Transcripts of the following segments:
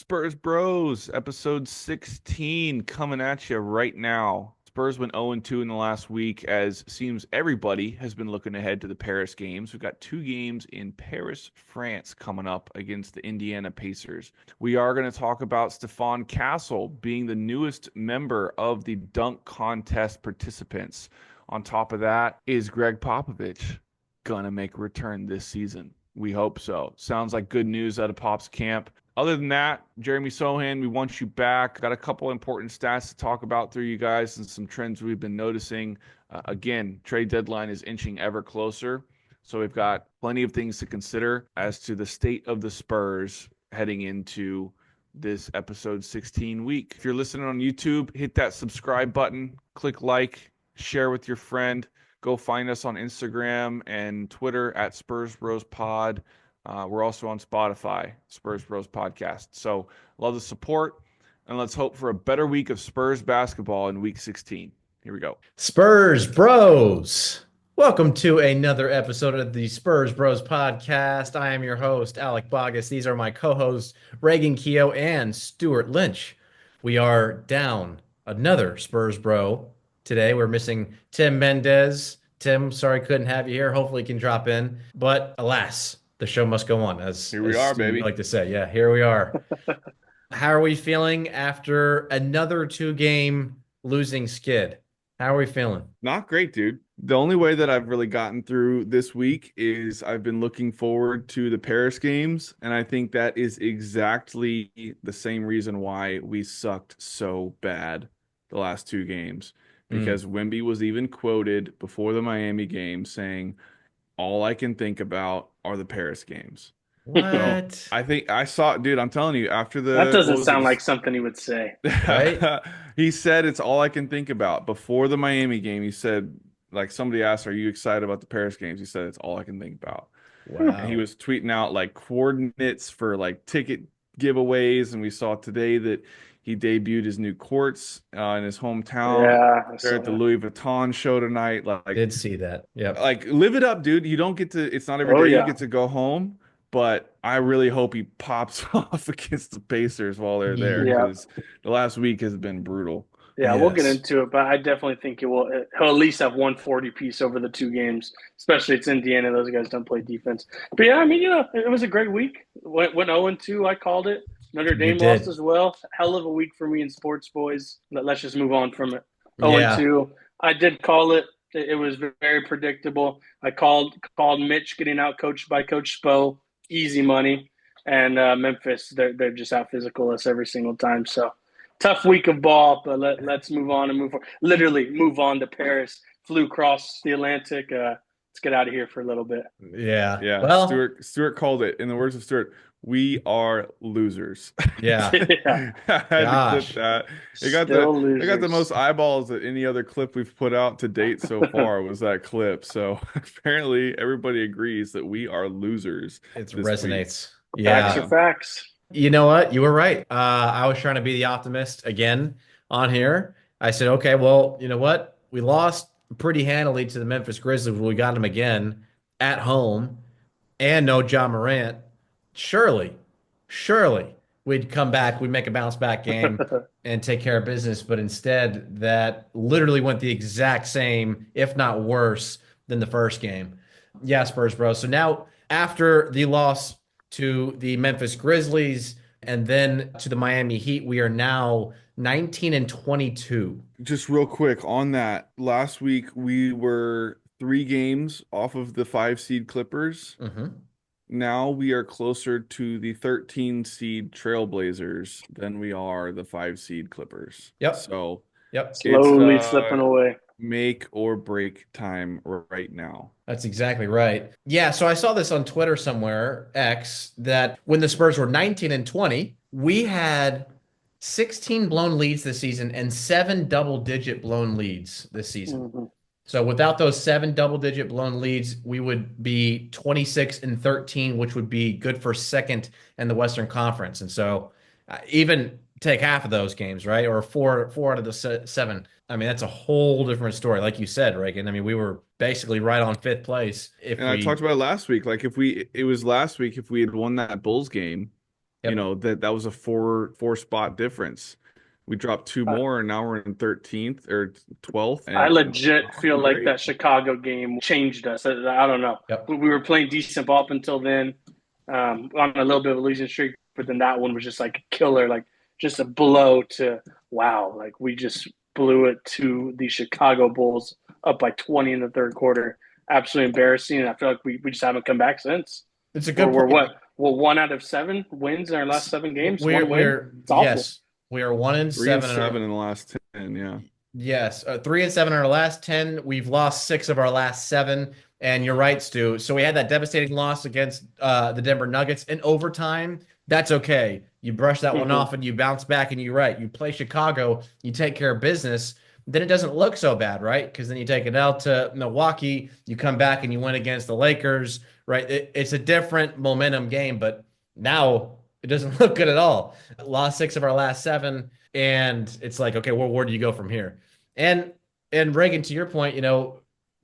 Spurs Bros, episode 16 coming at you right now. Spurs went 0-2 in the last week, as seems everybody has been looking ahead to the Paris games. We've got two games in Paris, France coming up against the Indiana Pacers. We are going to talk about Stephon Castle being the newest member of the dunk contest participants. On top of that, is Greg Popovich gonna make a return this season? We hope so. Sounds like good news out of Pop's camp. Other than that, Jeremy Sohan, we want you back. Got a couple important stats to talk about through you guys and some trends we've been noticing. Again, trade deadline is inching ever closer. So we've got plenty of things to consider as to the state of the Spurs heading into this episode 16 week. If you're listening on YouTube, hit that subscribe button, click like, share with your friend. Go find us on Instagram and Twitter at Spurs Bros Pod. We're also on Spotify, Spurs Bros Podcast. So love the support, and let's hope for a better week of Spurs basketball in Week 16. Here we go. Spurs Bros. Welcome to another episode of the Spurs Bros Podcast. I am your host, Alec Bogus. These are my co-hosts, Reagan Keogh and Stuart Lynch. We are down another Spurs Bro. Today we're missing Tim Mendez. Tim, sorry couldn't have you here. Hopefully you can drop in. But alas, the show must go on, as Here we are, Stu would baby. like to say. Yeah, here we are. How are we feeling after another two-game losing skid? How are we feeling? Not great, dude. The only way that I've really gotten through this week is I've been looking forward to the Paris games, and I think that is exactly the same reason why we sucked so bad the last two games. Because Wemby was even quoted before the Miami game saying, all I can think about are the Paris games. What? So I think I saw, dude, I'm telling you, after That the, doesn't sound like something he would say. Right? He said it's all I can think about. Before the Miami game, he said, like somebody asked, are you excited about the Paris games? He said, it's all I can think about. And he Wow. was tweeting out like coordinates for like ticket giveaways. And we saw today that he debuted his new courts in his hometown. Yeah, I They're saw at the that. Louis Vuitton show tonight. Did see that. Yep. Like live it up, dude. You don't get to, it's not every Oh day you yeah, get to go home, but I really hope he pops off against the Pacers while they're there, yeah, because the last week has been brutal. yeah. We'll get Yes. into it, but I definitely think it will. He'll at least have 140 piece over the two games. Especially it's Indiana; those guys don't play defense. But yeah, I mean, it was a great week. Went 0-2. I called it. Notre You Dame lost did. as well. Hell of a week for me in sports, boys. Let's just move on from it. Yeah. 0-2. I did call it. It was very predictable. I called Mitch getting out coached by Coach Spo. Easy money. And Memphis, they're just out physical us every single time. So tough week of ball, but let's move on and move forward. Literally move on to Paris. Flew across the Atlantic. Let's get out of here for a little bit. Yeah. Yeah, Well, Stuart called it. In the words of Stuart, we are losers. yeah. Yeah, I had to clip Gosh. that. still It got the losers. most eyeballs that any other clip we've put out to date so far was that clip. So apparently everybody agrees that we are losers It this week. resonates. Facts Yeah. are facts. You know what? You were right. I was trying to be the optimist again on here. I said, okay, well, you know what? We lost pretty handily to the Memphis Grizzlies. We got them again at home and no John Morant. Surely we'd come back, we'd make a bounce back game and take care of business. But instead, that literally went the exact same, if not worse, than the first game. Yeah, Spurs, bro. So now, after the loss to the Memphis Grizzlies and then to the Miami Heat, we are now 19 and 22. Just real quick on that, last week we were 3 games off of the 5 seed Clippers. Mhm. Now we are closer to the 13 seed Trailblazers than we are the 5 seed Clippers. Yep. So Yep. it's Slowly slipping away. make or break time right now. That's exactly right. Yeah, so I saw this on Twitter somewhere, X, that when the Spurs were 19 and 20, we had 16 blown leads this season and 7 double-digit blown leads this season. Mhm. So without those 7 double-digit blown leads, we would be 26 and 13, which would be good for second in the Western Conference. And so even take half of those games, right? Or four out of the 7. I mean, that's a whole different story. Like you said, Reagan, I mean, we were basically right on fifth place if And I talked about it last week. Like it was last week, if we had won that Bulls game, Yep. that was a four spot difference. We dropped two Uh, more, and now we're in 13th or 12th, I and legit not feel looking like great. that Chicago game changed us. I don't know. Yep. We were playing decent ball up until then, on a little bit of a losing streak, but then that one was just like a killer, like just a blow to wow. Like we just blew it to the Chicago Bulls up by 20 in the third quarter. Absolutely embarrassing. And I feel like we just haven't come back since. It's a We're, good we're point. what? We're 1 out of 7 wins in our last 7 games. We're One win. we're It's awful. yes, we are 1-7 in 3-7 our in the last 10. Yeah. yes, 3-7 in our last 10. We've lost 6 of our last 7. And you're right, Stu. So we had that devastating loss against the Denver Nuggets in overtime. That's okay. You brush that one Mm-hmm. off and you bounce back, and you're right. You play Chicago, you take care of business. Then it doesn't look so bad, right? Because then you take it out to Milwaukee, you come back and you win against the Lakers, right? It's a different momentum game, but now it doesn't look good at all. Lost 6 of our last 7, and it's like, okay, well, where do you go from here? And Reagan, to your point,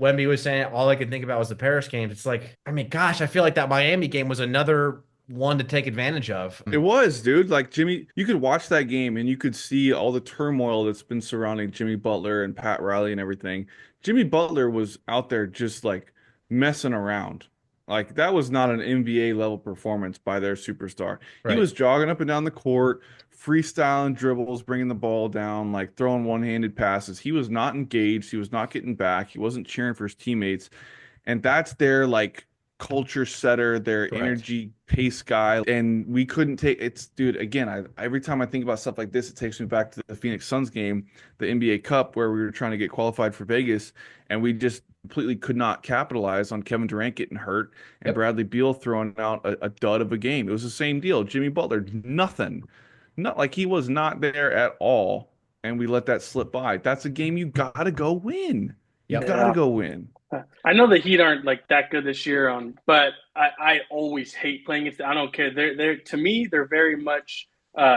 Wemby was saying all I could think about was the Paris games. It's like, I mean, gosh, I feel like that Miami game was another one to take advantage of. It was, dude. Like Jimmy, you could watch that game and you could see all the turmoil that's been surrounding Jimmy Butler and Pat Riley and everything. Jimmy Butler was out there just like messing around. Like that was not an NBA level performance by their superstar. He Right. was jogging up and down the court, freestyling dribbles, bringing the ball down, like throwing one-handed passes. He was not engaged. He was not getting back. He wasn't cheering for his teammates. And that's their like culture setter, their Correct. energy pace guy. And we couldn't take it's dude, again, every time I think about stuff like this, it takes me back to the Phoenix Suns game, the NBA Cup, where we were trying to get qualified for Vegas, and we just completely could not capitalize on Kevin Durant getting hurt and Yep. Bradley Beal throwing out a dud of a game. It was the same deal. Jimmy Butler, nothing. Not like he was not there at all. And we let that slip by. That's a game you gotta go win. You Yep. gotta Yeah. go win. I know the Heat aren't like that good this year but I always hate playing it. I don't care. They're to me they're very much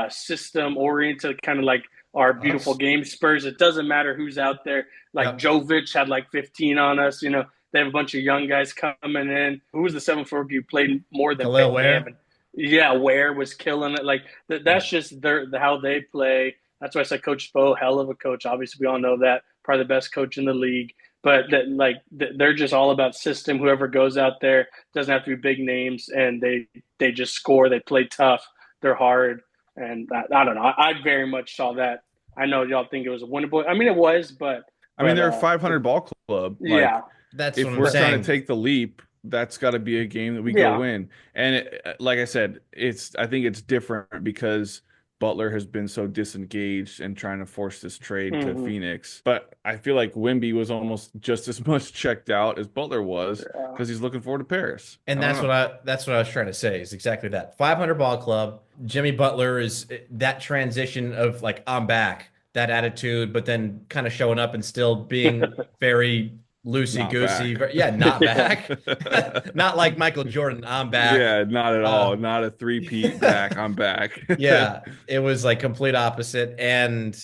system oriented, kind of like our beautiful Us. game Spurs. It doesn't matter who's out there. Like Yep. Jovic had like 15 on us. They have a bunch of young guys coming in. Who was the 7 forward you played more than Khalil Bam? Ware. And yeah, Ware was killing it. Like that's just how they play. That's why I said Coach Spo, hell of a coach. Obviously, we all know that. Probably the best coach in the league. But they're just all about system. Whoever goes out there doesn't have to be big names, and they just score. They play tough. They're hard, and I don't know. I very much saw that. I know y'all think it was a winnable. I mean, it was, but I mean, they're a it, 500 ball club. Like, yeah, That's what if I'm we're trying to saying. take the leap, that's got to be a game that we go yeah. win. And like I said, I think it's different because Butler has been so disengaged and trying to force this trade to Mm-hmm. Phoenix. But I feel like Wemby was almost just as much checked out as Butler was Yeah. because he's looking forward to Paris. And I don't know. that's what I was trying to say is exactly that. 500 ball club. Jimmy Butler is that transition of like I'm back, that attitude, but then kind of showing up and still being very loosey Not goosey. back. Yeah, not Yeah. back. Not like Michael Jordan. I'm back. Yeah, not at all. Not a three-peat back. I'm back. Yeah, it was like complete opposite. And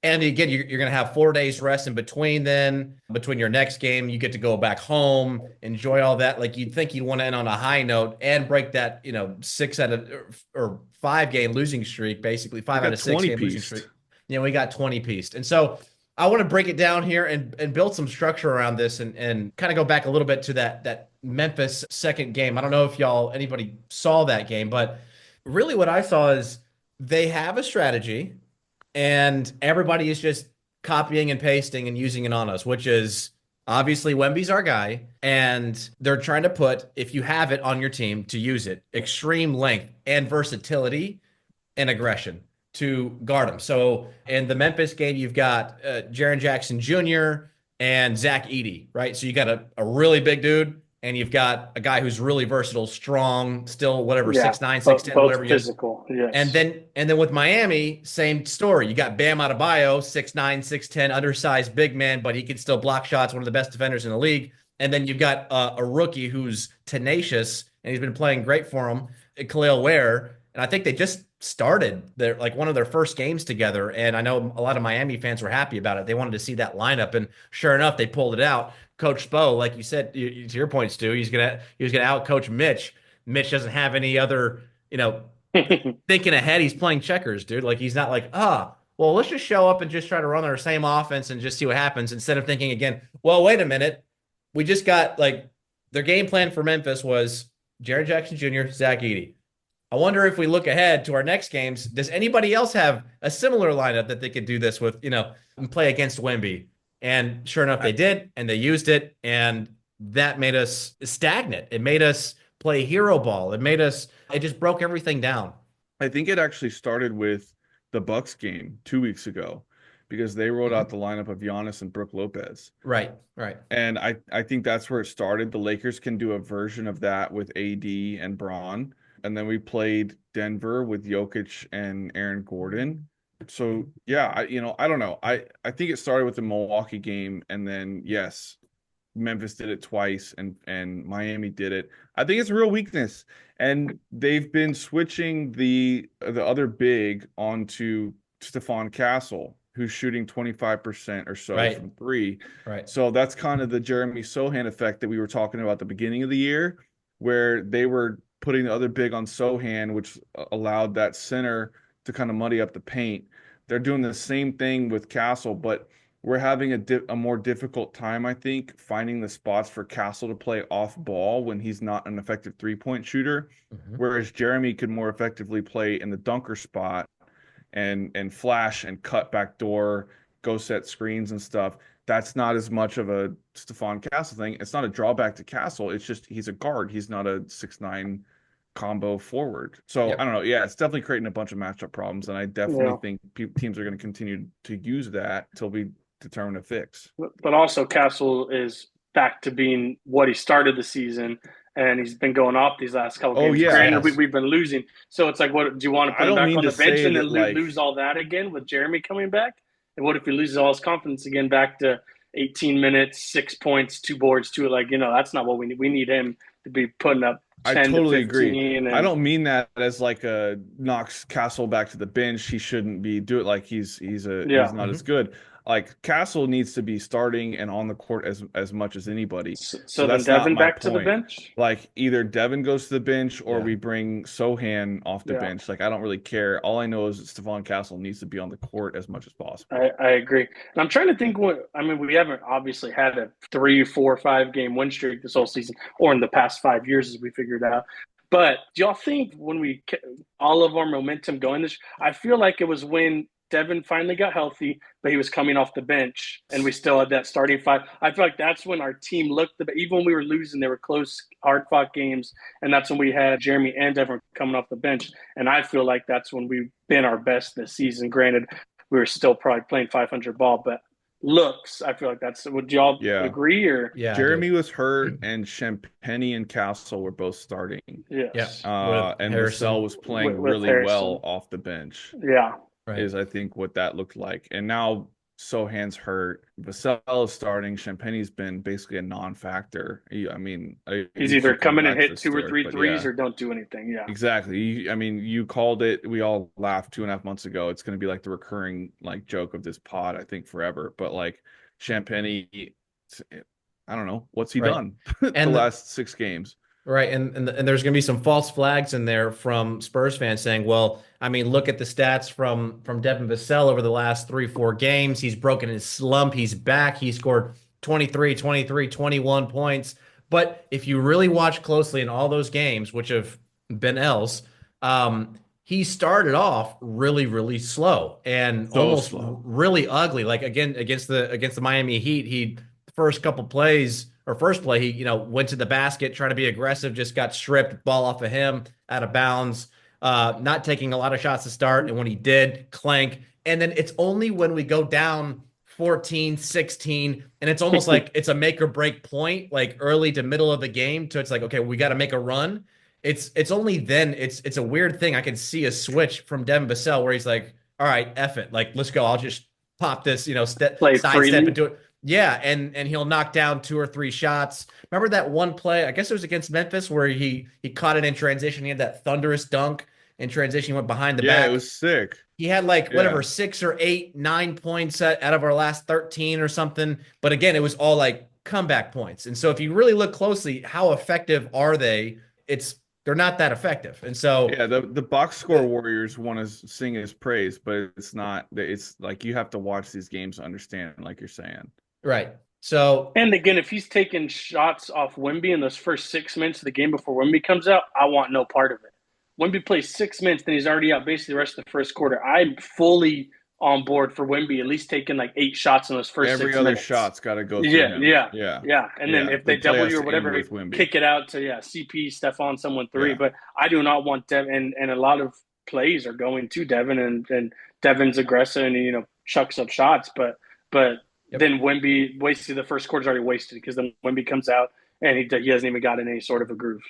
again, you're going to have 4 days rest in between. Then between your next game, you get to go back home, enjoy all that. Like you'd think you'd want to end on a high note and break that 6 out of or 5 game losing streak, basically 5 We out got of 6 20 game losing pieced. streak. We got 20 pieced, and so I want to break it down here and build some structure around this and kind of go back a little bit to that Memphis second game. I don't know if anybody saw that game, but really what I saw is they have a strategy and everybody is just copying and pasting and using it on us, which is obviously Wemby's our guy. And they're trying to put, if you have it on your team, to use it, extreme length and versatility and aggression to guard him. So in the Memphis game, you've got Jaren Jackson Jr. and Zach Edey, right? So you got a really big dude, and you've got a guy who's really versatile, strong, still whatever, Yeah. 6'9", Both 6'10", whatever he is. physical. Yes. And then with Miami, same story. You got Bam Adebayo, 6'9", 6'10", undersized big man, but he can still block shots, one of the best defenders in the league. And then you've got a rookie who's tenacious, and he's been playing great for him, Khalil Ware. And I think they just started one of their first games together. And I know a lot of Miami fans were happy about it. They wanted to see that lineup. And sure enough, they pulled it out. Coach Spo, like you said, to your point, Stu, he was gonna out coach Mitch. Mitch doesn't have any other, thinking ahead. He's playing checkers, dude. Like he's not like, well, let's just show up and just try to run our same offense and just see what happens instead of thinking again, well, wait a minute. We just got like their game plan for Memphis was Jaren Jackson Jr., Zach Edey. I wonder if we look ahead to our next games, does anybody else have a similar lineup that they could do this with, and play against Wemby? And sure enough, they did, and they used it, and that made us stagnant. It made us play hero ball. It just broke everything down. I think it actually started with the Bucks game 2 weeks ago because they rolled out the lineup of Giannis and Brook Lopez. Right. And I think that's where it started. The Lakers can do a version of that with AD and Braun. And then we played Denver with Jokic and Aaron Gordon. So, yeah, I don't know. I think it started with the Milwaukee game. And then, yes, Memphis did it twice and Miami did it. I think it's a real weakness. And they've been switching the other big onto Stephon Castle, who's shooting 25% or so from three. Right. So that's kind of the Jeremy Sohan effect that we were talking about at the beginning of the year, where they were putting the other big on Sohan, which allowed that center to kind of muddy up the paint. They're doing the same thing with Castle, but we're having a more difficult time, I think, finding the spots for Castle to play off ball when he's not an effective three-point shooter, whereas Jeremy could more effectively play in the dunker spot and flash and cut back door, go set screens and stuff. That's not as much of a Stephon Castle thing. It's not a drawback to Castle. It's just he's a guard. He's not a 6'9" combo forward. So I don't know. Yeah, it's definitely creating a bunch of matchup problems, and I definitely think teams are going to continue to use that until we determine a fix. But also, Castle is back to being what he started the season, and he's been going off these last couple games. Yeah, granted, we've been losing. So it's like, what do you want to put him back on the bench and then lose all that again with Jeremy coming back? And what if he loses all his confidence again back to 18 minutes, 6 points, 2 boards, that's not what we need. We need him to be putting up 10 I totally to 15 agree. and I don't mean that as like a knocks Castle back to the bench. He shouldn't be do it like he's not as good. Like Castle needs to be starting and on the court as much as anybody. So then Devin back to the bench? Like either Devin goes to the bench or we bring Sohan off the bench. Like I don't really care. All I know is that Stephon Castle needs to be on the court as much as possible. I agree. And I'm trying to think we haven't obviously had a 3, 4, 5 game win streak this whole season or in the past 5 years as we figured out. But do y'all think when all of our momentum going I feel like it was when Devin finally got healthy, but he was coming off the bench, and we still had that starting five. I feel like that's when our team looked the best. Even when we were losing, they were close, hard-fought games, and that's when we had Jeremy and Devin coming off the bench. And I feel like that's when we've been our best this season. Granted, we were still probably playing 500 ball, but looks, I feel like that's – would y'all agree? Or Jeremy was hurt, and Champagnie and Castle were both starting. Yes. And Vassell was playing really well off the bench. Yeah. Right. Is I think what that looked like. And now Sohan's hurt. Vassell is starting. Champagnie's been basically a non-factor. He's either come in and hit 2 or 3 threes or don't do anything. Yeah, exactly. You called it. We all laughed 2.5 months ago. It's going to be like the recurring joke of this pod, I think, forever. But Champagnie, I don't know what's he done the last 6 games. Right, and there's going to be some false flags in there from Spurs fans saying, well, look at the stats from Devin Vassell over the last 3-4 games. He's broken his slump. He's back. He scored 23, 21 points. But if you really watch closely in all those games, which have been else, he started off really, really slow and almost really ugly. Like again against the Miami Heat, first play, he went to the basket, trying to be aggressive, just got stripped, ball off of him, out of bounds, not taking a lot of shots to start. And when he did, clank. And then it's only when we go down 14, 16, and it's almost like it's a make or break point, like early to middle of the game. So it's like, okay, we got to make a run. It's only then it's a weird thing. I can see a switch from Devin Vassell where he's like, all right, F it. Like, let's go. I'll just pop this, sidestep into it. Yeah, and he'll knock down 2 or 3 shots. Remember that one play, I guess it was against Memphis, where he caught it in transition. He had that thunderous dunk in transition. He went behind the back. Yeah, it was sick. He had 6 or 8, 9 points out of our last 13 or something. But again, it was all comeback points. And so if you really look closely, how effective are they? It's they're not that effective. And so Yeah, the box score warriors want to sing his praise, but it's not. It's like you have to watch these games to understand, like you're saying. right. So And again, if he's taking shots off Wemby in those first 6 minutes of the game before Wemby comes out, I want no part of it. Wemby plays 6 minutes, then he's already out basically the rest of the first quarter. I'm fully on board for Wemby at least taking like 8 shots in those first Every 6 other minutes. shot's got to go through Yeah, him. yeah, Yeah, yeah. And then if The they play double has you or to end whatever, with Wemby. kick it out to CP, Stephon, someone three. Yeah. But I do not want Devin, and a lot of plays are going to Devin, and Devin's aggressive and chucks up shots, but then Wemby wasted the first quarter's already wasted because then Wemby comes out and he hasn't even got in any sort of a groove.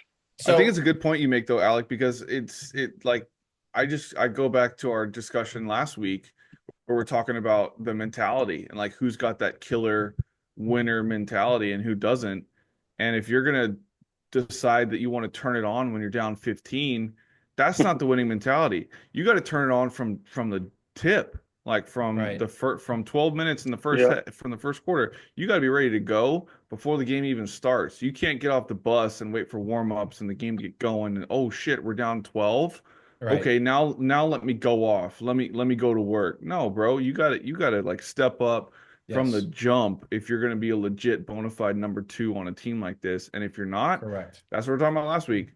I think it's a good point you make though, Alec, because it like I go back to our discussion last week where we're talking about the mentality and like who's got that killer winner mentality and who doesn't. And if you're gonna decide that you want to turn it on when you're down 15, that's not the winning mentality. You got to turn it on from the tip. Like from from 12 minutes in the from the first quarter, you got to be ready to go before the game even starts. You can't get off the bus and wait for warm-ups and the game to get going and oh shit, we're down 12. Right. Okay, now let me go off. Let me go to work. No, bro, you got to like step up from the jump if you're going to be a legit bona fide number 2 on a team like this. And if you're not, correct. That's what we're talking about last week.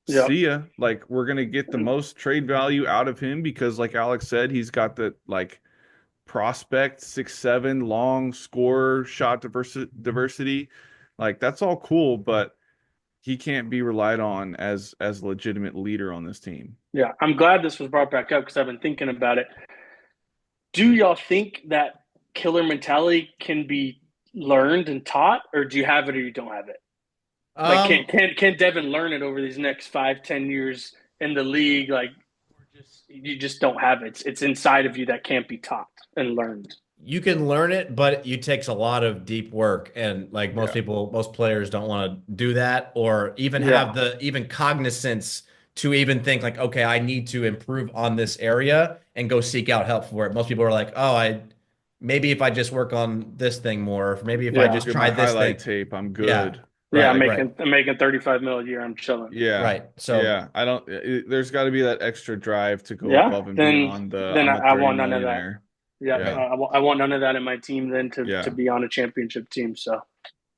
Yep. See ya. Like we're gonna get the most trade value out of him because, like Alex said, he's got the like prospect 6'7", long scorer, shot diversity. Like that's all cool, but he can't be relied on as a legitimate leader on this team. Yeah, I'm glad this was brought back up because I've been thinking about it. Do y'all think that killer mentality can be learned and taught, or do you have it or you don't have it? Like, can Devin learn it over these next 5-10 years in the league? Like, you just don't have it. It's inside of you that can't be taught and learned. You can learn it, but it takes a lot of deep work, and like most players don't want to do that, or even have the even cognizance to even think like, okay, I need to improve on this area and go seek out help for it. Most people are like, oh, maybe if I just work on this thing more, maybe if I just try this highlight tape, I'm good. Yeah. Right, I'm making 35 mil a year. I'm chilling. Yeah. Right. So I don't. There's got to be that extra drive to go above and beyond the. Then I want none of that. There. I want none of that in my team. Then to be on a championship team. So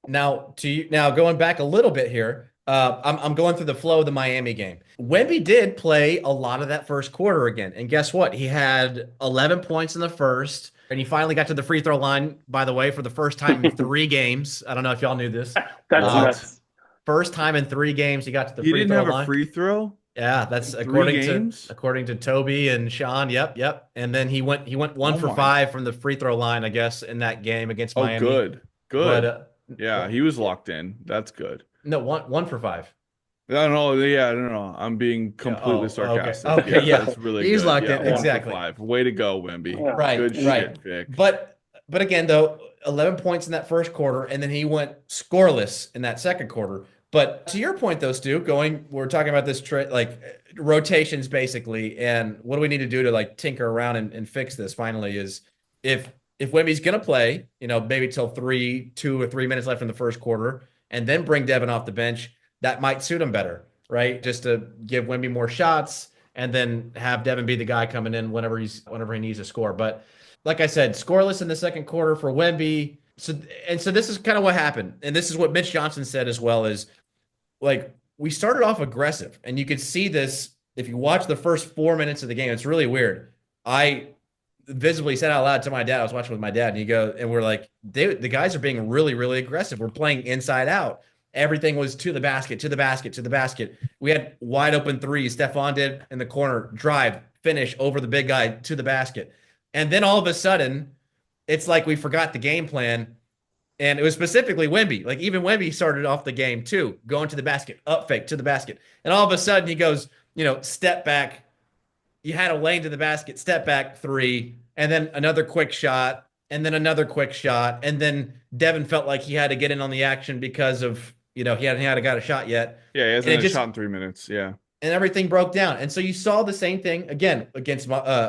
now going back a little bit here. I'm going through the flow of the Miami game. Wemby did play a lot of that first quarter again, and guess what? He had 11 points in the first. And he finally got to the free throw line, by the way, for the first time in 3 games. I don't know if y'all knew this. That's nuts. First time in 3 games he got to the free throw line. He didn't have a free throw? Yeah, that's according to Toby and Sean. Yep. And then he went 1 for 5 from the free throw line, I guess, in that game against Miami. Oh, good. But, he was locked in. That's good. No, 1 for 5. I don't know. I'm being completely sarcastic. Okay, that's really He's good. locked in. Exactly. 5. Way to go, Wemby. Yeah. Right. Good shit, Vic. But again, though, 11 points in that first quarter, and then he went scoreless in that second quarter. But to your point, though, Stu, we're talking about this rotations basically, and what do we need to do to like tinker around and fix this? Finally, is if Wemby's gonna play, maybe till 2 or 3 minutes left in the first quarter, and then bring Devin off the bench. That might suit him better, right? Just to give Wemby more shots and then have Devin be the guy coming in whenever he needs to score. But like I said, scoreless in the second quarter for Wemby. So this is kind of what happened. And this is what Mitch Johnson said as well, is like we started off aggressive. And you could see this if you watch the first 4 minutes of the game. It's really weird. I visibly said out loud to my dad, I was watching with my dad, and we're like, the guys are being really, really aggressive. We're playing inside out. Everything was to the basket, to the basket, to the basket. We had wide open threes. Stephon did in the corner, drive, finish over the big guy to the basket. And then all of a sudden, it's like we forgot the game plan. And it was specifically Wemby. Like even Wemby started off the game too, going to the basket, up fake to the basket. And all of a sudden he goes, step back. You had a lane to the basket, step back 3, and then another quick shot, and then another quick shot. And then Devin felt like he had to get in on the action because of, he hadn't got a shot yet. Yeah, he hasn't had a shot in 3 minutes. Yeah. And everything broke down. And so you saw the same thing again against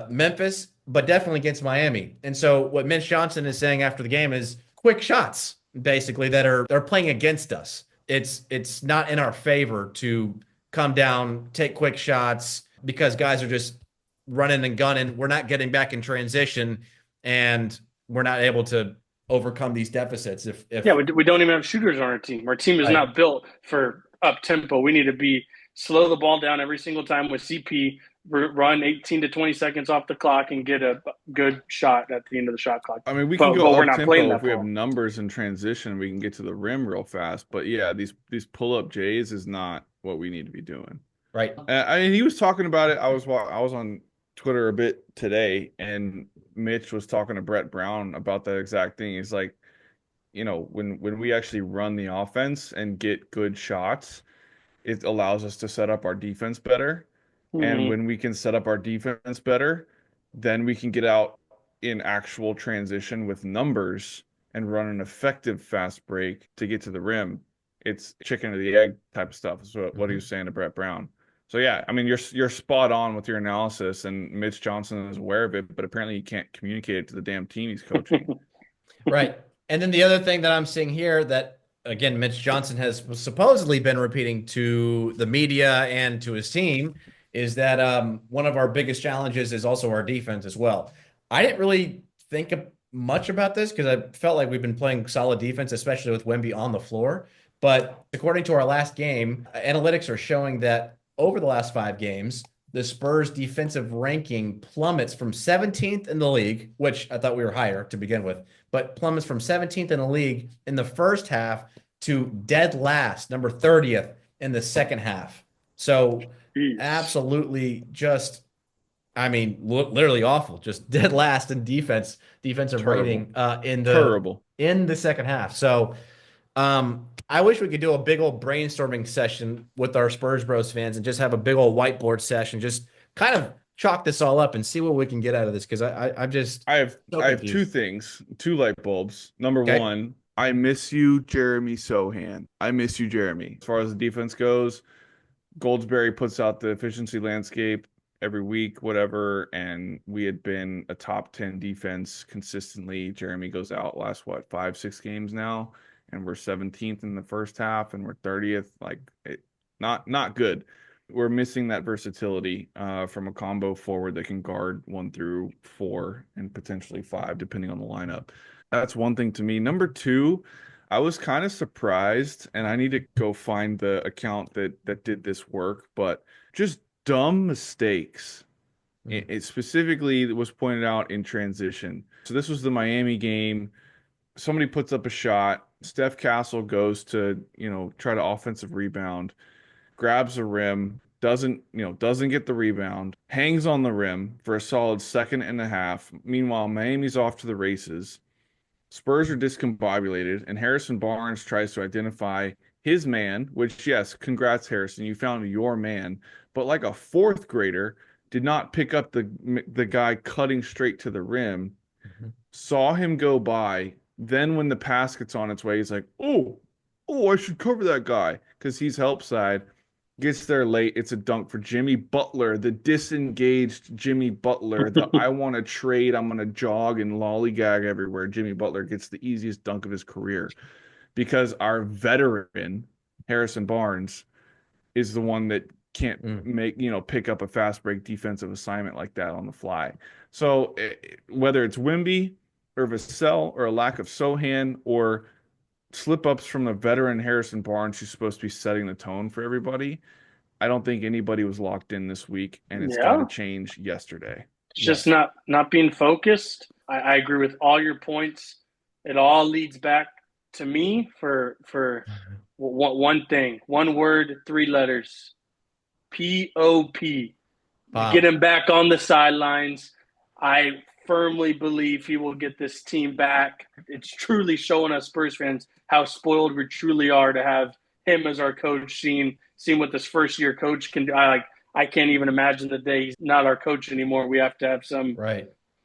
Memphis, but definitely against Miami. And so what Mitch Johnson is saying after the game is quick shots, basically, that are playing against us. It's not in our favor to come down, take quick shots because guys are just running and gunning. We're not getting back in transition, and we're not able to overcome these deficits. Yeah, we don't even have shooters on our team. Our team is Right. not built for up tempo. We need to be slow the ball down every single time with CP, run 18 to 20 seconds off the clock and get a good shot at the end of the shot clock. I mean, we can But go we're up not playing tempo that if we have ball. numbers in transition. We can get to the rim real fast. But yeah, these pull up J's is not what we need to be doing. Right. I mean, he was talking about it. I was on Twitter a bit today, and Mitch was talking to Brett Brown about that exact thing. He's like, when we actually run the offense and get good shots, it allows us to set up our defense better. And when we can set up our defense better, then we can get out in actual transition with numbers and run an effective fast break to get to the rim. It's chicken or the egg type of stuff. So what are you saying to Brett Brown? So yeah, I mean you're spot on with your analysis, and Mitch Johnson is aware of it, but apparently he can't communicate it to the damn team he's coaching. Right. And then the other thing that I'm seeing here that, again, Mitch Johnson has supposedly been repeating to the media and to his team is that one of our biggest challenges is also our defense as well. I didn't really think much about this because I felt like we've been playing solid defense, especially with Wemby on the floor. But according to our last game, analytics are showing that over the last 5 games, the Spurs defensive ranking plummets from 17th in the league, which I thought we were higher to begin with, but plummets from 17th in the league in the first half to dead last, number 30th in the second half. So absolutely just, I mean, literally awful, just dead last in defensive rating in the second half. So I wish we could do a big old brainstorming session with our Spurs Bros fans and just have a big old whiteboard session, just kind of chalk this all up and see what we can get out of this. Because I have two light bulbs. Number one, I miss you, Jeremy Sohan. I miss you, Jeremy. As far as the defense goes, Goldsberry puts out the efficiency landscape every week, whatever, and we had been a top 10 defense consistently. Jeremy goes out last 5-6 games now, and we're 17th in the first half, and we're 30th. Not good. We're missing that versatility from a combo forward that can guard 1 through 4 and potentially 5, depending on the lineup. That's one thing to me. Number two, I was kind of surprised, and I need to go find the account that did this work, but just dumb mistakes. It specifically was pointed out in transition. So this was the Miami game. Somebody puts up a shot. Steph Castle goes to, try to offensive rebound, grabs a rim, doesn't get the rebound, hangs on the rim for a solid second and a half. Meanwhile, Miami's off to the races. Spurs are discombobulated, and Harrison Barnes tries to identify his man, which, yes, congrats, Harrison. You found your man. But like a fourth grader, did not pick up the guy cutting straight to the rim, saw him go by. Then when the pass gets on its way, he's like, oh, I should cover that guy because he's help side. Gets there late. It's a dunk for Jimmy Butler, the disengaged Jimmy Butler. The I want to trade, I'm going to jog and lollygag everywhere. Jimmy Butler gets the easiest dunk of his career because our veteran, Harrison Barnes, is the one that can't pick up a fast break defensive assignment like that on the fly. So whether it's Wemby or Vassell or a lack of Sohan or slip-ups from the veteran Harrison Barnes, who's supposed to be setting the tone for everybody, I don't think anybody was locked in this week, and it's got to change yesterday. It's just not being focused. I agree with all your points. It all leads back to me for one thing, one word, 3 letters, P-O-P. Get him back on the sidelines. I firmly believe he will get this team back. It's truly showing us Spurs fans how spoiled we truly are to have him as our coach, seeing what this first-year coach can do. I can't even imagine the day he's not our coach anymore. We have to have some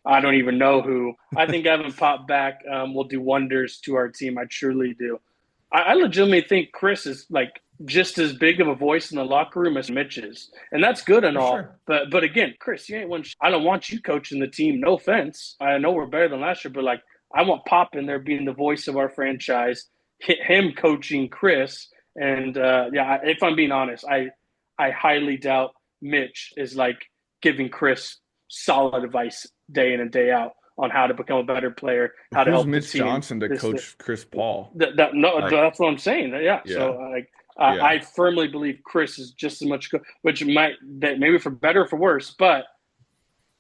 I don't even know who. I think having Pop back will do wonders to our team. I truly do. I legitimately think Chris is just as big of a voice in the locker room as Mitch is. And that's good and all. Sure. But again, Chris, you ain't one. I don't want you coaching the team. No offense. I know we're better than last year, but I want Pop in there being the voice of our franchise, him coaching Chris. And if I'm being honest, I highly doubt Mitch is like giving Chris solid advice day in and day out on how to become a better player, how to Who's help the Mitch team. Johnson to coach Chris Paul? No, Like, that's what I'm saying. Yeah. So yeah, like, yeah. I firmly believe Chris is just as much, which might that maybe for better or for worse, but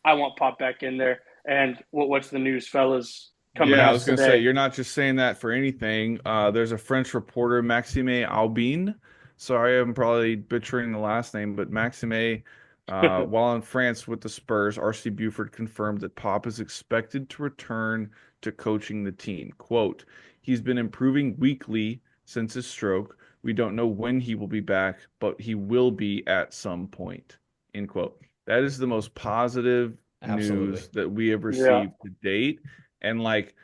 I want Pop back in there. And what's the news, fellas? Coming Yeah, I out was gonna say today. you're not just saying that for anything. There's a French reporter, Maxime Aubin. Sorry, I'm probably butchering the last name, but Maxime, while in France with the Spurs, RC Buford confirmed that Pop is expected to return to coaching the team. Quote, he's been improving weekly since his stroke. We don't know when he will be back, but he will be at some point. End quote. That is the most positive Absolutely. news that we have Yeah. received to date. And like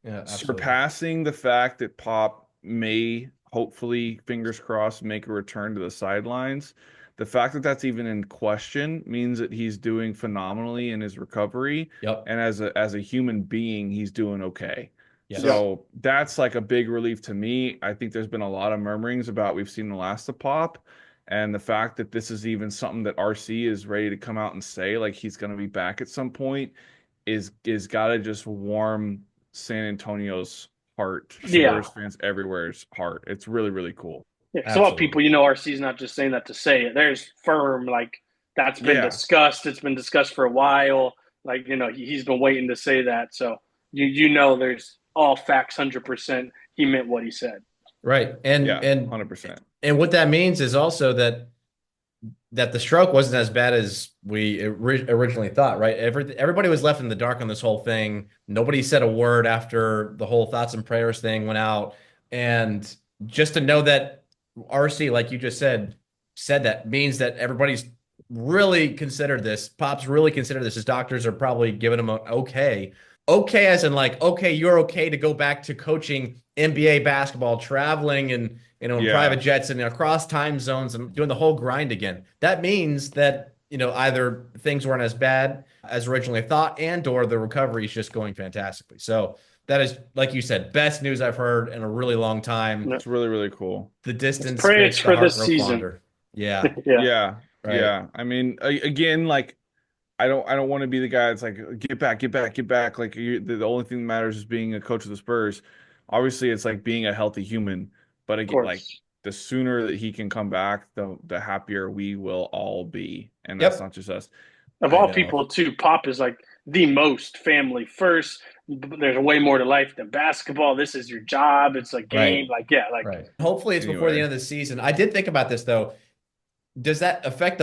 Yeah, absolutely. surpassing the fact that Pop may, hopefully, fingers crossed, make a return to the sidelines. The fact that that's even in question means that he's doing phenomenally in his recovery. Yep. And as a human being, he's doing okay. Yes. So that's like a big relief to me. I think there's been a lot of murmurings about we've seen the last of Pop. And the fact that this is even something that RC is ready to come out and say, like he's going to be back at some point, is got to just warm San Antonio's heart, Spurs fans everywhere's heart. It's really, really cool. Yeah, so all people, RC's not just saying that to say it. There's firm, like, that's been discussed. It's been discussed for a while. Like, he's been waiting to say that. So, there's all facts, 100%. He meant what he said. Right. And 100%. And what that means is also that the stroke wasn't as bad as we originally thought, right? Everybody was left in the dark on this whole thing. Nobody said a word after the whole thoughts and prayers thing went out. And just to know that RC, like you just said that means that everybody's really considered this. Pop's really considered this. His doctors are probably giving him an okay. Okay, as in like, okay, you're okay to go back to coaching NBA basketball, traveling and in private jets and across time zones and doing the whole grind again. That means that either things weren't as bad as originally thought, and or the recovery is just going fantastically. So that is, like you said, best news I've heard in a really long time. It's really, really cool. The distance makes the heart grow fonder. Yeah. Yeah. Right. Yeah. I mean, again, like, I don't want to be the guy that's like, get back. Like, the only thing that matters is being a coach of the Spurs. Obviously, it's like being a healthy human. But again, like, the sooner that he can come back, the happier we will all be. And that's not just us. Of all people, too, Pop is like the most family first. There's way more to life than basketball. This is your job. It's a game. Right. Hopefully it's before the end of the season. I did think about this, though. Does that affect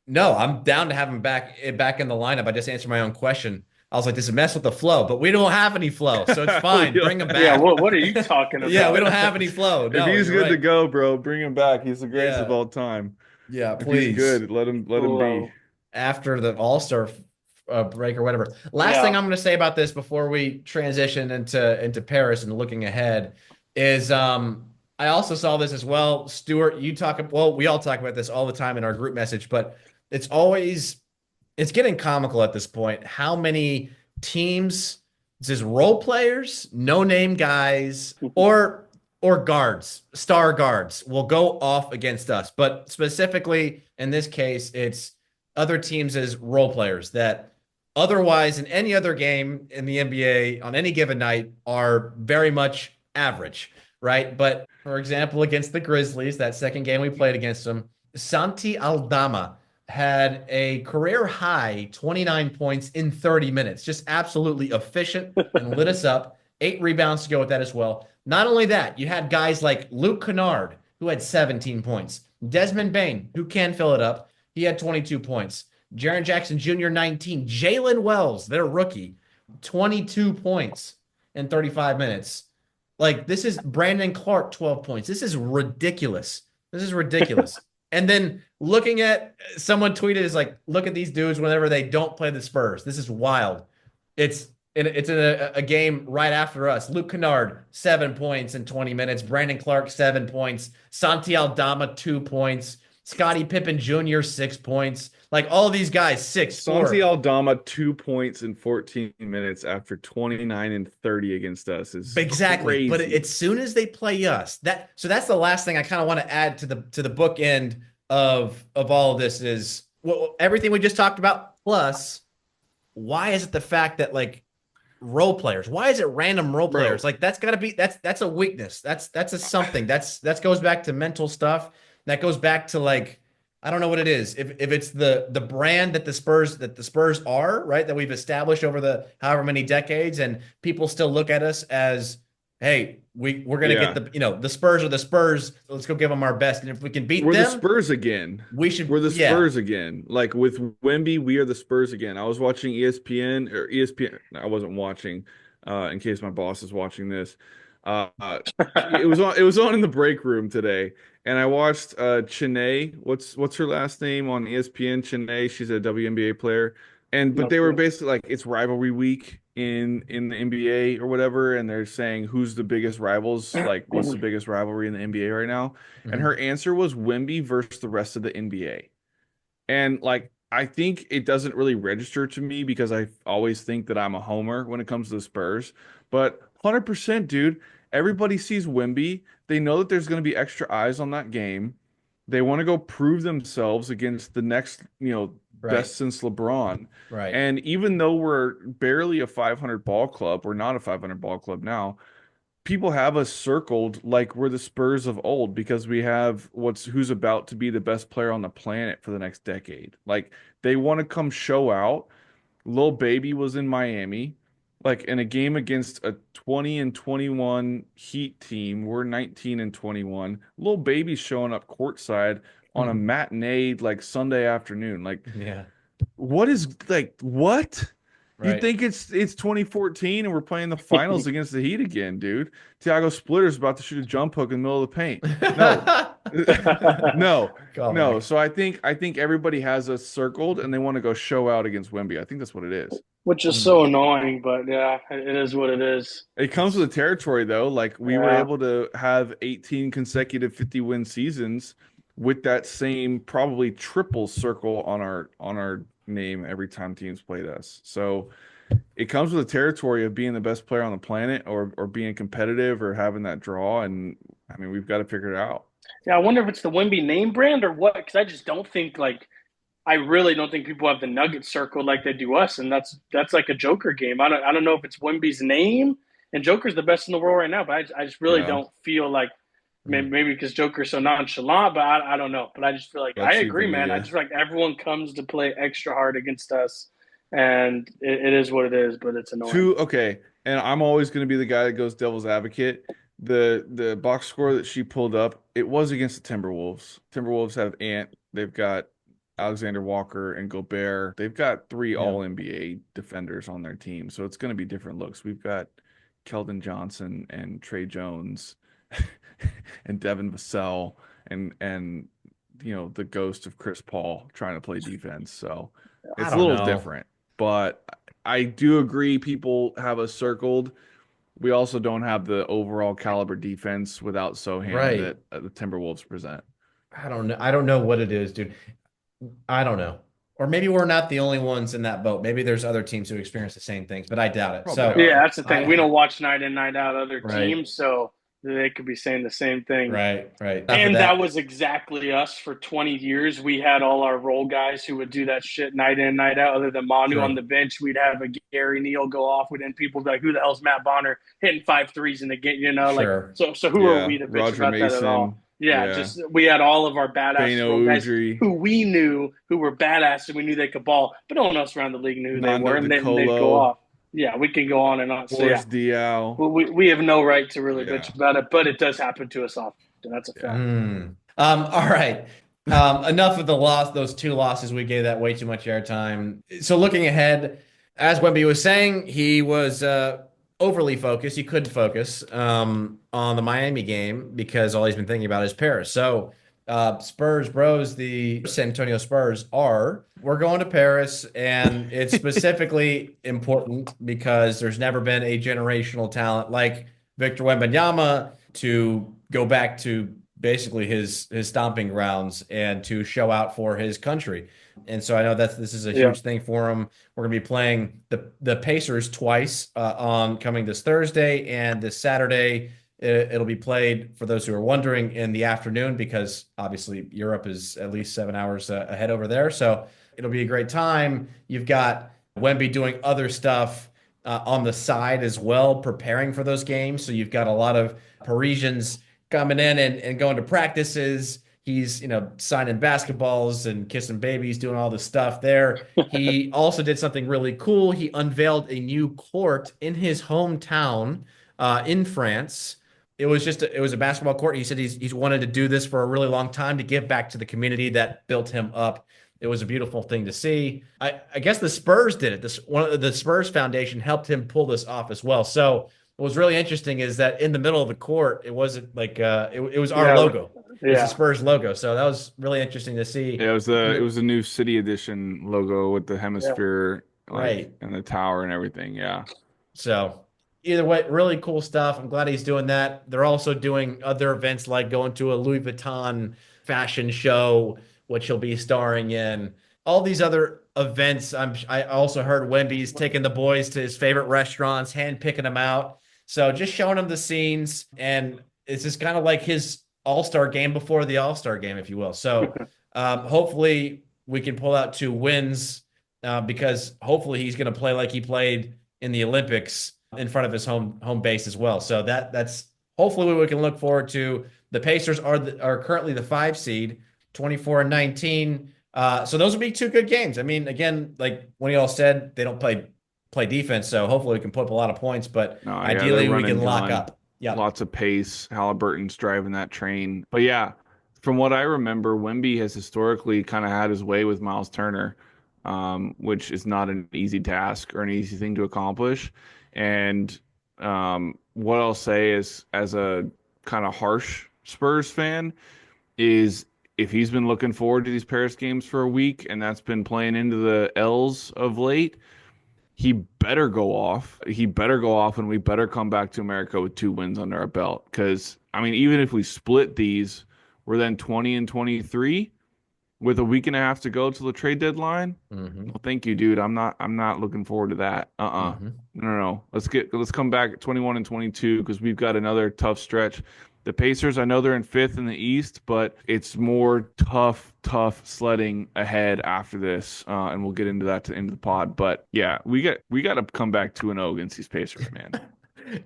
no, I'm down to have him back in the lineup. I just answered my own question. I was like, this is a mess with the flow, but we don't have any flow, so it's fine. Bring him back. Yeah, what are you talking about? Yeah, we don't have any flow. No, if he's good to go, bro, bring him back. He's the greatest of all time. Yeah, if please. He's good. Let him be. After the All-Star break or whatever. Last thing I'm going to say about this before we transition into Paris and looking ahead is I also saw this as well. Stuart, we all talk about this all the time in our group message, but it's getting comical at this point. How many teams, just role players, no-name guys, or guards, star guards will go off against us. But specifically in this case, it's other teams as role players that otherwise in any other game in the NBA on any given night are very much average, right? But for example, against the Grizzlies, that second game we played against them, Santi Aldama had a career high 29 points in 30 minutes. Just absolutely efficient and lit us up. 8 rebounds to go with that as well. Not only that, you had guys like Luke Kennard, who had 17 points. Desmond Bane, who can fill it up. He had 22 points. Jaren Jackson Jr., 19. Jalen Wells, their rookie, 22 points in 35 minutes. Like, this is Brandon Clark, 12 points. This is ridiculous. And then looking at, someone tweeted, is like, look at these dudes whenever they don't play the Spurs. This is wild. It's in a game right after us. Luke Kennard, 7 points in 20 minutes. Brandon Clark, 7 points. Santi Aldama, 2 points. Scottie Pippen Jr., 6 points. Like, all of these guys, 6, 4. Santi Aldama, 2 points in 14 minutes after 29 and 30 against us is exactly crazy. But as soon as they play us, that's the last thing I kind of want to add to the bookend of all of this is everything we just talked about. Plus, why is it the fact that like role players? Why is it random role Bro. players? Like that's got to be that's a weakness. That's a something. That goes back to mental stuff. That goes back to like I don't know what it is. If it's the brand that the Spurs are, right? That we've established over the however many decades and people still look at us as hey, we're going to get the Spurs are the Spurs. Let's go give them our best. And if we can beat We're them, the Spurs again. we should. We're the Spurs again. Like with Wemby, we are the Spurs again. I was watching ESPN. I wasn't watching, in case my boss is watching this. It was on in the break room today, and I watched Chennai. What's her last name on ESPN? Chennai. She's a WNBA player, but they were basically like it's rivalry week in the NBA or whatever, and they're saying who's the biggest rivals, like what's the biggest rivalry in the NBA right now? And her answer was Wemby versus the rest of the NBA. And like I think it doesn't really register to me because I always think that I'm a homer when it comes to the Spurs. But 100%, dude, everybody sees Wemby. They know that there's going to be extra eyes on that game. They want to go prove themselves against the next, best since LeBron. Right. And even though we're barely a 500 ball club, we're not a 500 ball club now. People have us circled like we're the Spurs of old because we have who's about to be the best player on the planet for the next decade. Like they want to come show out. Lil Baby was in Miami, like in a game against a 20-21 Heat team. We're 19-21. Lil Baby's showing up courtside on a matinee like Sunday afternoon. Like, yeah, what? right. You think it's 2014 and we're playing the finals against the Heat again, dude? Thiago Splitter's about to shoot a jump hook in the middle of the paint. No, no. So I think everybody has us circled and they want to go show out against Wemby. I think that's what it is. Which is so annoying, but yeah, it is what it is. It comes with the territory, though. Like we were able to have 18 consecutive 50-win seasons with that same probably triple circle on our name every time teams played us. So it comes with the territory of being the best player on the planet or being competitive or having that draw. And I mean, we've got to figure it out. Yeah, I wonder if it's the Wemby name brand or what, because I just don't think I really don't think people have the Nuggets circled like they do us, and that's like a Joker game. I don't know if it's Wemby's name, and Joker's the best in the world right now, but I just really don't feel like maybe because Joker's so nonchalant, but I don't know. But I just feel like I agree, man. Yeah. I just feel like everyone comes to play extra hard against us, and it is what it is, but it's annoying. Okay, and I'm always going to be the guy that goes devil's advocate. The box score that she pulled up, it was against the Timberwolves. Timberwolves have Ant. They've got Alexander Walker and Gobert. They've got 3 All-NBA defenders on their team, so it's going to be different looks. We've got Keldon Johnson and Trey Jones and Devin Vassell and the ghost of Chris Paul trying to play defense. So it's a little different, but I do agree people have us circled. We also don't have the overall caliber defense without Sohan that the Timberwolves present. I don't know what it is, dude. I don't know. Or maybe we're not the only ones in that boat. Maybe there's other teams who experience the same things, but I doubt it. So yeah, that's the thing. We don't watch night in, night out other teams, so they could be saying the same thing. Right. And that was exactly us for 20 years. We had all our role guys who would do that shit night in, night out. Other than Manu on the bench, we'd have a Gary Neal go off. Then people would be like, who the hell's Matt Bonner hitting 5 threes in the game? So who are we to bitch about that at all? Yeah, just we had all of our badass guys who we knew who were badass and we knew they could ball, but no one else around the league knew who they were, and then they'd go off. Yeah, we can go on and on. So Diaw. We have no right to really bitch about it, but it does happen to us often. That's a fact. All right. Enough of those 2 losses. We gave that way too much airtime. So looking ahead, as Wemby was saying, he was overly focused. He couldn't focus on the Miami game because all he's been thinking about is Paris. So Spurs bros, the San Antonio Spurs we're going to Paris, and it's specifically important because there's never been a generational talent like Victor Wembanyama to go back to basically his stomping grounds and to show out for his country. And so I know this is a huge thing for him. We're going to be playing the Pacers twice on coming this Thursday and this Saturday It'll be played, for those who are wondering, in the afternoon because obviously Europe is at least 7 hours ahead over there. So it'll be a great time. You've got Wemby doing other stuff on the side as well, preparing for those games. So you've got a lot of Parisians coming in and going to practices. He's, signing basketballs and kissing babies, doing all this stuff there. He also did something really cool. He unveiled a new court in his hometown in France. It was a basketball court. He said he's wanted to do this for a really long time to give back to the community that built him up. It was a beautiful thing to see. I guess the Spurs did it. One of the Spurs Foundation helped him pull this off as well. So what was really interesting is that in the middle of the court, it wasn't like it was our logo. It's the Spurs logo. So that was really interesting to see. Yeah, it was a new City Edition logo with the hemisphere, right, and the tower and everything. Yeah. So either way, really cool stuff. I'm glad he's doing that. They're also doing other events like going to a Louis Vuitton fashion show, which he'll be starring in. All these other events. I also heard Wemby's taking the boys to his favorite restaurants, hand picking them out. So just showing them the scenes, and it's just kind of like his All-Star game before the All-Star game, if you will. So hopefully we can pull out 2 wins because hopefully he's going to play like he played in the Olympics in front of his home base as well. So that's hopefully what we can look forward to. The Pacers are currently the 5 seed, 24-19. So those would be 2 good games. I mean, again, like when you all said, they don't play defense, so hopefully we can put up a lot of points. But ideally, we can lock up. Yeah, lots of pace. Halliburton's driving that train. But yeah, from what I remember, Wemby has historically kind of had his way with Miles Turner, which is not an easy task or an easy thing to accomplish. And what I'll say is, as a kind of harsh Spurs fan, is if he's been looking forward to these Paris games for a week and that's been playing into the L's of late, he better go off. He better go off, and we better come back to America with 2 wins under our belt. Because, I mean, even if we split these, we're then 20-23 with a week and a half to go till the trade deadline. Well, thank you, dude. I'm not looking forward to that. No. Let's come back at 21-22 because we've got another tough stretch. The Pacers, I know they're in 5th in the East, but it's more tough sledding ahead after this, and we'll get into that to the end of the pod. But yeah, we got to come back 2-0 against these Pacers, man.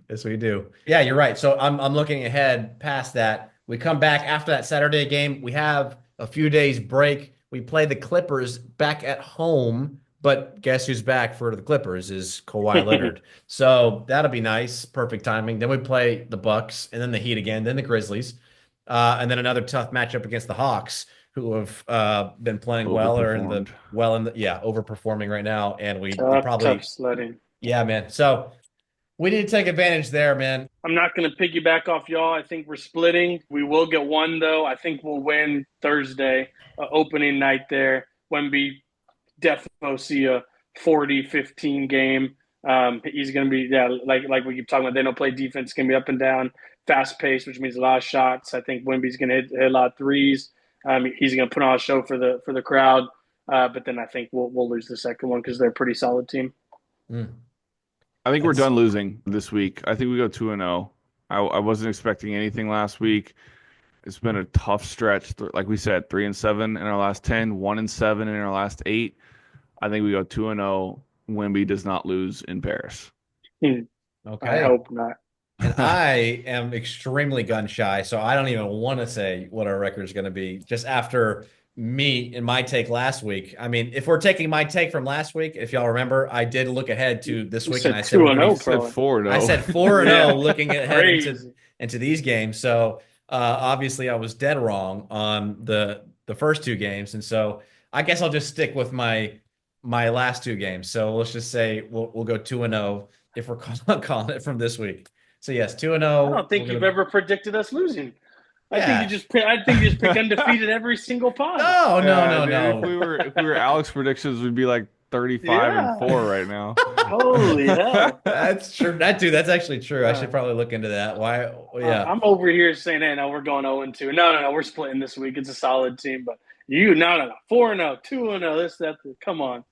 Yes, we do. Yeah, you're right. So I'm looking ahead past that. We come back after that Saturday game. We have a few days break. We play the Clippers back at home. But guess who's back for the Clippers is Kawhi Leonard. So that'll be nice. Perfect timing. Then we play the Bucks and then the Heat again, then the Grizzlies. And then another tough matchup against the Hawks, who have been playing well or overperforming right now. And we probably tough sledding. Yeah, man. So we need to take advantage there, man. I'm not going to piggyback off y'all. I think we're splitting. We will get 1, though. I think we'll win Thursday, opening night there. Wemby defo see a 40-15 game. He's going to be, like we keep talking about, they don't play defense. It's going to be up and down, fast paced, which means a lot of shots. I think Wemby's going to hit a lot of threes. He's going to put on a show for the crowd. But then I think we'll lose the second one because they're a pretty solid team. I think we're done losing this week. I think we go 2-0. I wasn't expecting anything last week. It's been a tough stretch. Like we said, 3-7 in our last 10, 1-7 in our last 8. I think we go 2-0. Wemby does not lose in Paris. Okay. I hope not. And I am extremely gun shy, so I don't even want to say what our record is going to be just after me and my take last week. I mean, if we're taking my take from last week, if y'all remember, I did look ahead to this week, and I said 4-0. I said 4-0 looking ahead into these games. So obviously, I was dead wrong on the first 2 games, and so I guess I'll just stick with my last 2 games. So let's just say we'll go 2-0 if we're calling it from this week. So yes, 2-0. I don't think you've ever predicted us losing. I think you just pick undefeated every single pod. No. If we were Alex predictions, we'd be like 35-4 right now. Holy hell. That's true. That's actually true. I should probably look into that. Why? Yeah. I'm over here saying, hey, no, we're going 0-2. No, we're splitting this week. It's a solid team, but no. 4-0, 2-0, this, that. Come on.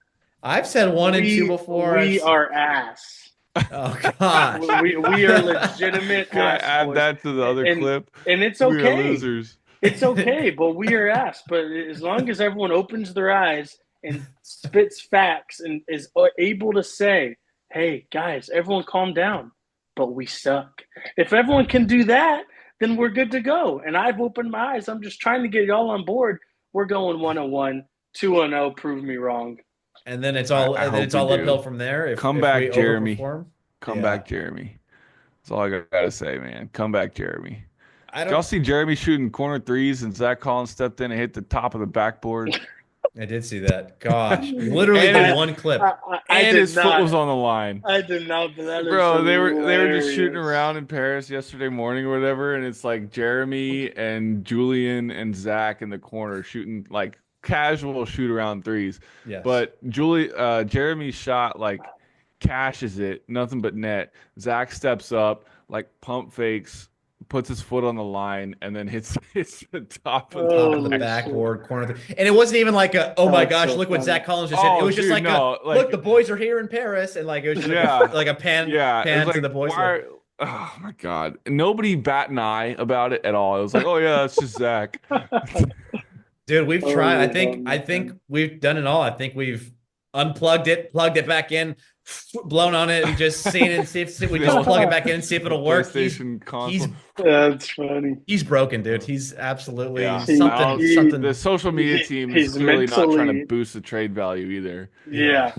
I've said 1-2 before. We are ass. Oh gosh. We are legitimate Can I ass add boys, that to the other and clip? it's We are okay. losers. It's okay, but we are ass. But as long as everyone opens their eyes and spits facts and is able to say, "Hey guys, everyone calm down," but we suck. If everyone can do that, then we're good to go. And I've opened my eyes. I'm just trying to get y'all on board. We're going 1-1, 2-0. Prove me wrong. And then it's I, all I and then hope it's we all uphill do. from there Come if we back, Jeremy. overperform. Come Yeah. back, Jeremy. That's all I gotta say, man. Come back, Jeremy. I Did y'all don't see Jeremy shooting corner threes and Zach Collins stepped in and hit the top of the backboard? I did see that. Gosh. Literally And the his, one clip. I and did his foot not. was on the line. I did not. But that is Bro, they were just shooting hilarious. around in Paris yesterday morning or whatever, and it's like Jeremy and Julian and Zach in the corner shooting like casual shoot around threes. Yes. But Jeremy shot like cashes it, nothing but net. Zach steps up, like pump fakes, puts his foot on the line, and then hits the top of Top of the Holy the shit. backboard corner. And it wasn't even like a, oh my That's gosh, so look what funny. Zach Collins just did. It Oh, was just dude, like no, look, like the boys are here in Paris. And like, it was just yeah, like a pan, yeah. It was pan to like the boys. why? Oh my God, nobody bat an eye about it at all. It was like, oh yeah, it's just Zach. Dude, we've tried. I Oh, think I think man. we've done it all. I think we've unplugged it, plugged it back in, blown on it, and just seen it and see if we The just old plug it back in and see if it'll work. PlayStation He's console. That's funny. he's broken, dude. He's absolutely Yeah, something the something. social media team is He's clearly not trying to mentally, boost the trade value either. Yeah, yeah.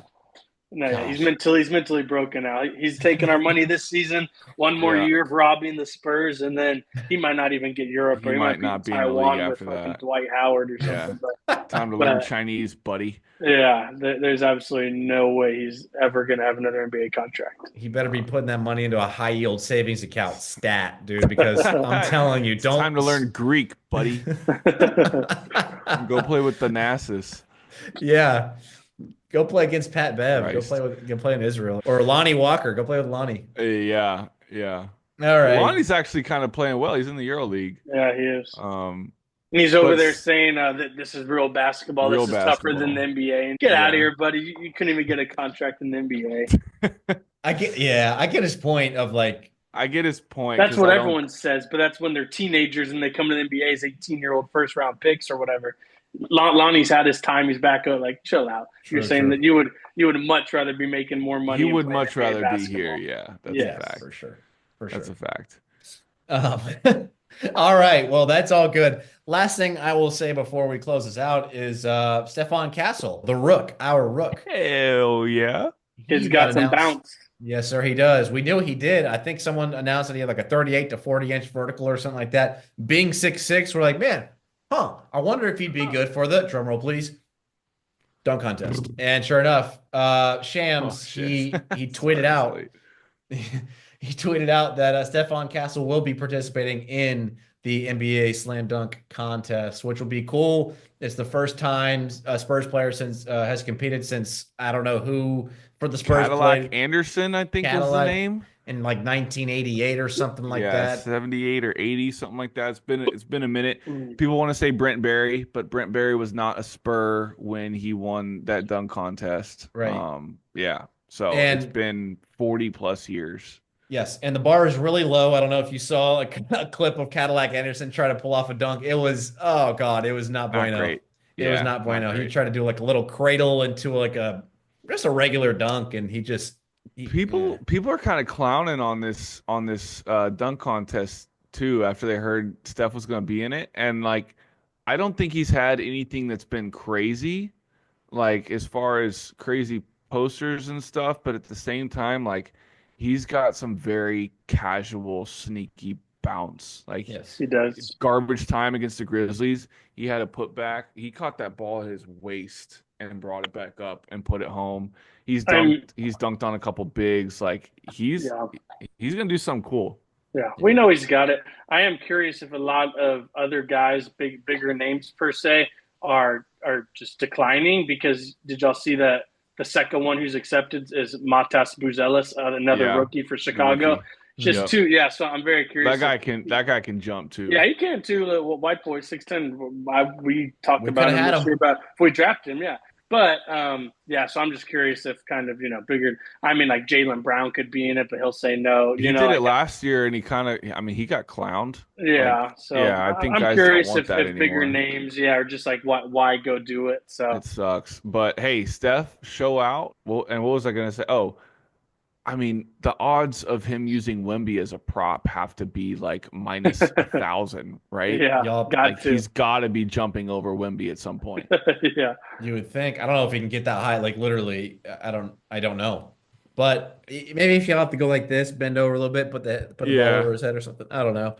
No, yeah, gosh. he's mentally broken out. He's taking our money this season, one more Yeah, year of robbing the Spurs, and then he might not even get Europe, he or he might might be in not be in the league Taiwan with after fucking that. Dwight Howard or Yeah, something. time to learn But Chinese, buddy. yeah, there's absolutely no way he's ever going to have another NBA contract. He better be putting that money into a high yield savings account stat, dude, because I'm telling you, It's time don't. to learn Greek, buddy. Go play with the Nasus. Yeah. Go play against Pat Bev. Christ. Go play in Israel. Or Lonnie Walker. Go play with Lonnie. Yeah, yeah. All right. Lonnie's actually kind of playing well. He's in the Euro League. Yeah, he is. Um, And he's over but there saying that this is real basketball. real This is tougher than basketball. the NBA. And get out of Yeah. here, buddy. You couldn't even get a contract in the NBA. I get his point of like, I get his point. That's 'cause what I don't- everyone says, but that's when they're teenagers and they come to the NBA as 18-year-old first round picks or whatever. Lonnie's had his time. He's back up. Like, chill out. True, You're saying true. that you would much rather be making more money. He and would playing much NBA rather be basketball. here. Yeah, that's Yes, a fact. for sure. For That's sure. a fact. All right. Well, that's all good. Last thing I will say before we close this out is Stephon Castle, the Rook, our Rook. Hell yeah. He's He got some announced- bounce. Yes, sir, he does. We knew he did. I think someone announced that he had like a 38 to 40 inch vertical or something like that. Being 6'6", we're like, man, I wonder if he'd be good for the drum roll, please. Dunk contest. And sure enough, Shams, he tweeted out. He tweeted out that Stephon Castle will be participating in the NBA Slam Dunk contest, which will be cool. It's the first time a Spurs player has competed since I don't know who for the Spurs Cadillac played Anderson, I think was the Cadillac name. in like 1988 or something like that. 78 or 80, something like that. It's been a minute. Mm. People want to say Brent Berry, but Brent Berry was not a Spur when he won that dunk contest. Right. Yeah. So And- it's been 40 plus years. Yes, and the bar is really low. I don't know if you saw a clip of Cadillac Anderson try to pull off a dunk. It was, oh God, it was not Not bueno. great. It was Yeah, not bueno. He great. tried to do like a little cradle into like just a regular dunk, and People are kind of clowning on this dunk contest too after they heard Steph was going to be in it, and like I don't think he's had anything that's been crazy, like as far as crazy posters and stuff, but at the same time, like he's got some very casual, sneaky bounce. Like yes, He does. garbage time against the Grizzlies, he had a putback. He caught that ball at his waist and brought it back up and put it home. He's dunked on a couple bigs. Like he's gonna do something cool. Yeah, we know he's got it. I am curious if a lot of other guys, bigger names per se, are just declining because did y'all see that the second one who's accepted is Matas Buzelis, another rookie for Chicago. Rookie. Just Yep. two, yeah. So I'm very curious. That guy can jump too. Yeah, he can too. White boy, 6'10". We talked We about coulda him had this him. year about if we draft him. Yeah, But yeah, so I'm just curious if kind of bigger. I mean, like Jaylen Brown could be in it, but he'll say no. He did it last year, and he kind of, I mean, he got clowned. Yeah. Like, So yeah, I think I'm guys don't curious want if that bigger anymore. names, yeah, are just like why go do it? So It sucks. But hey, Steph, show out. Well, and what was I gonna say? Oh, I mean, the odds of him using Wemby as a prop have to be like minus 1,000, right? yeah, Y'all, got Like to. he's got to be jumping over Wemby at some point. Yeah. you would think. I don't know if he can get that high. Like literally, I don't know. But maybe if you have to go like this, bend over a little bit, put the ball Yeah. over his head or something. I don't know.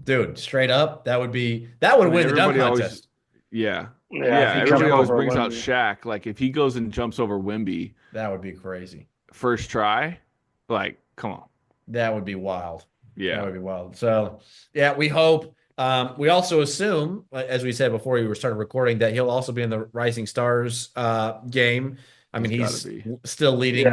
Dude, straight up, that would I mean, win the dunk everybody always, contest. yeah, Yeah, if yeah. you Everybody jump always over brings out Wemby. Shaq. Like if he goes and jumps over Wemby That would be crazy. first try, like come on, That would be wild. That yeah, would be wild. So, yeah, we hope. We also assume, as we said before we were started recording, that he'll also be in the Rising Stars game. I mean, he's got to he's be. still Yeah, leading he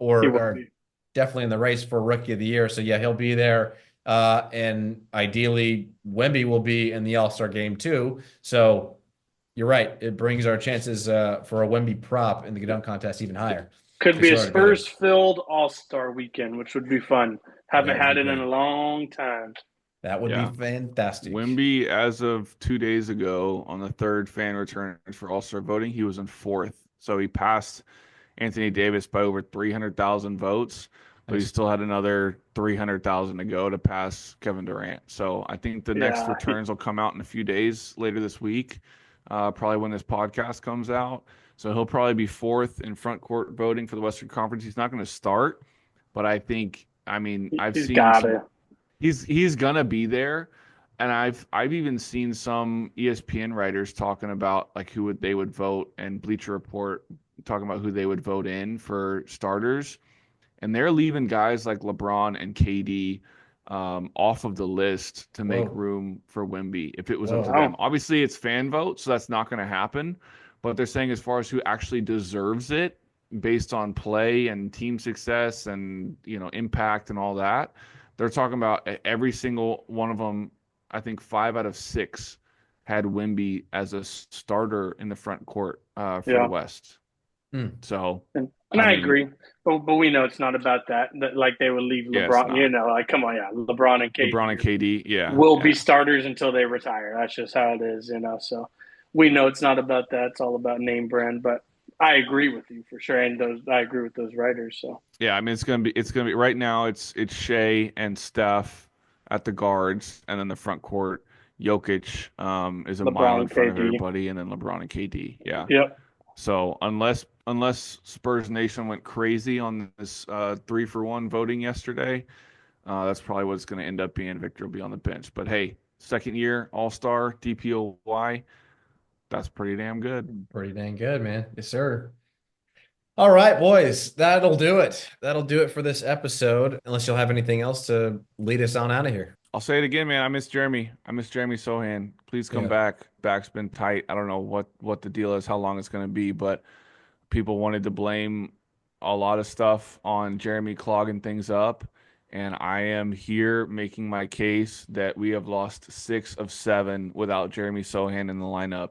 will or be. definitely in the race for Rookie of the Year. So, yeah, he'll be there. And ideally, Wemby will be in the All-Star game too. So, you're right. It brings our chances for a Wemby prop in the dunk contest even higher. Could We be a started good. Spurs-filled All-Star weekend, which would be fun. That Haven't would be had it in great. a long time. That would be Yeah. fantastic. Wemby, as of 2 days ago, on the third fan return for All-Star voting, he was in fourth. So he passed Anthony Davis by over 300,000 votes, but he Nice. still had another 300,000 to go to pass Kevin Durant. So I think the next Yeah, returns will come out in a few days later this week, probably when this podcast comes out. So he'll probably be fourth in front court voting for the Western Conference. He's not going to start, but I mean, I've he's seen got some. it. He's gonna be there, and I've even seen some ESPN writers talking about like they would vote, and Bleacher Report talking about who they would vote in for starters, and they're leaving guys like LeBron and KD off of the list to make Whoa. room for Wemby if it was up to Whoa. them. Oh, Obviously, it's fan vote, so that's not going to happen. But they're saying as far as who actually deserves it based on play and team success and impact and all that, they're talking about every single one of them. I think 5 out of 6 had Wemby as a starter in the front court for the yeah. West. Hmm. So, And I I mean, agree, but we know it's not about that. That like they would leave yeah, it's LeBron. not. Like come on, yeah, LeBron and LeBron KD and KD, yeah, will be yeah, starters until they retire. That's just how it is. So we know it's not about that. It's all about name brand. But I agree with you for sure, and I agree with those writers. So yeah. I mean, it's gonna be right now. It's Shea and Steph at the guards, and then the front court. Jokic is a mile LeBron in and front of KD. everybody, and then LeBron and KD. Yeah. Yep. So unless Spurs Nation went crazy on this 3-for-1 voting yesterday, that's probably what it's going to end up being. Victor will be on the bench. But hey, second year All Star DPOY, that's pretty damn good. Pretty dang good, man. Yes, sir. All right, boys. That'll do it. That'll do it for this episode. Unless you'll have anything else to lead us on out of here. I'll say it again, man. I miss Jeremy. I miss Jeremy Sohan. Please come Yeah. back. Back's been tight. I don't know what the deal is, how long it's going to be, but people wanted to blame a lot of stuff on Jeremy clogging things up. And I am here making my case that we have lost 6 of 7 without Jeremy Sohan in the lineup.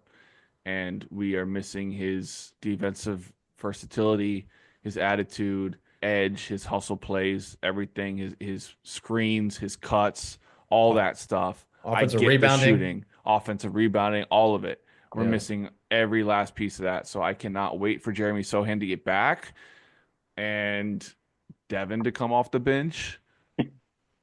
And we are missing his defensive versatility, his attitude, edge, his hustle plays, everything, his screens, his cuts, all O- that stuff. I Offensive get the rebounding. shooting, offensive rebounding, all of it. We're Yeah. missing every last piece of that. So I cannot wait for Jeremy Sohan to get back and Devin to come off the bench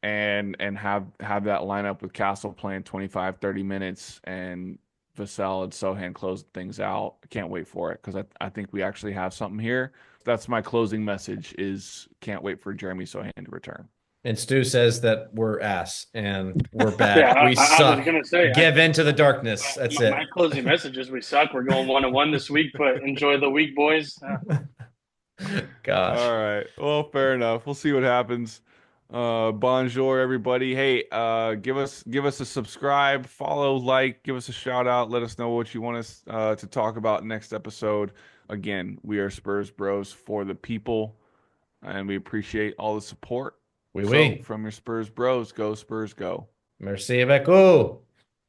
and have that lineup with Castle playing 25, 30 minutes and Vassell and Sohan closing things out. I can't wait for it because I think we actually have something here. That's my closing message is can't wait for Jeremy Sohan to return. And Stu says that we're ass and we're bad. Yeah, We I was suck. gonna say Give into the darkness. That's my it. closing message is we suck. We're going 1-1 this week, but enjoy the week, boys. Gosh. All right. Well, fair enough. We'll see what happens. Bonjour, everybody. Hey, give us a subscribe, follow, like, give us a shout out. Let us know what you want us to talk about next episode. Again, we are Spurs Bros for the people, and we appreciate all the support. Oui, So, oui. from your Spurs Bros, go Spurs, go. Merci beaucoup.